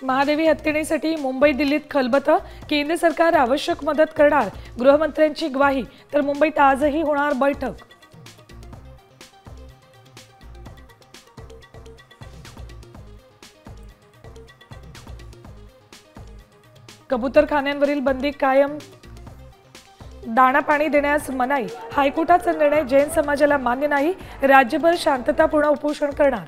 महादेवी हत्येसाठी मुंबई दिल्लीत खलबतं, केंद्र सरकार आवश्यक मदत करणार, गृहमंत्र्यांची ग्वाही. तर मुंबईत आजही होणार बैठक. कबूतरखान्यांवरील बंदी कायम, दाणा पाणी देण्यास मनाई. हायकोर्टाचा निर्णय जैन समाजाला मान्य नाही, राज्यभर शांततापूर्ण उपोषण करणार.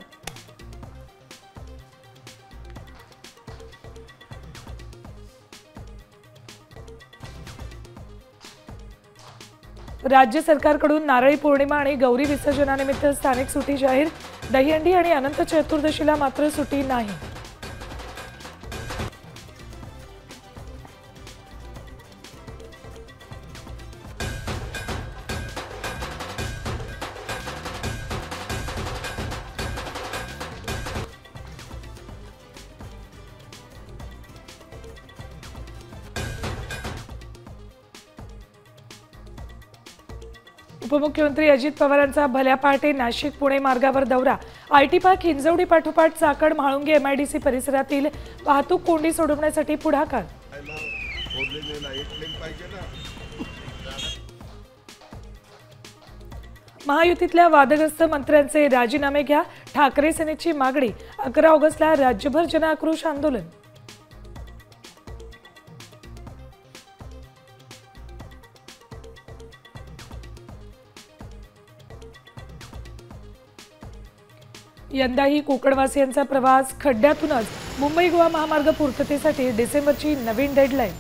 राज्य सरकारकडून नारळी पौर्णिमा आणि गौरी विसर्जनानिमित्त स्थानिक सुट्टी जाहीर. दहीहंडी आणि अनंत चतुर्दशीला मात्र सुट्टी नाही. उपमुख्यमंत्री अजित पवारांचा भल्या पहाटे नाशिक पुणे मार्गावर दौरा. आयटी पार्क हिंजवडी पाठोपाठ चाकण म्हाळुंगे एमआयडीसी परिसरातील वाहतूक कोंडी सोडवण्यासाठी पुढाकार. महायुतीतल्या वादग्रस्त मंत्र्यांचे राजीनामे घ्या, ठाकरे सेनेची मागणी. 11 ऑगस्टला राज्यभर जनआक्रोश आंदोलन. यंदाही कोकणवासियांचा प्रवास खड्ड्यातूनच. मुंबई गोवा महामार्ग पूर्ततेसाठी डिसेंबरची नवीन डेडलाईन.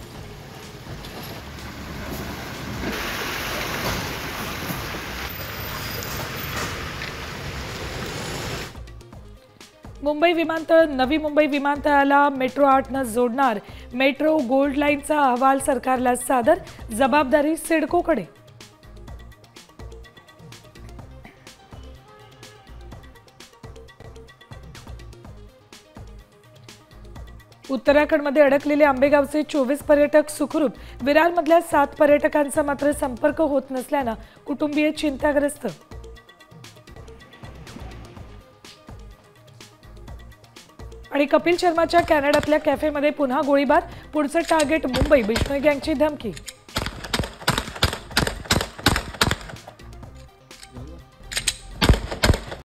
मुंबई विमानतळ नवी मुंबई विमानतळाला मेट्रो 8 जोडणार. मेट्रो गोल्ड लाईनचा अहवाल सरकारला सादर, जबाबदारी सिडकोकडे. उत्तराखंडमध्ये अडकलेले आंबेगावचे 24 पर्यटक सुखरूप. विरारमधल्या 7 पर्यटकांचा मात्र संपर्क होत नसल्यानं कुटुंबीय चिंताग्रस्त. आणि कपिल शर्माच्या कॅनडातल्या कॅफेमध्ये पुन्हा गोळीबार. पुढचं टार्गेट मुंबई. बिश्नोई गँगची धमकी.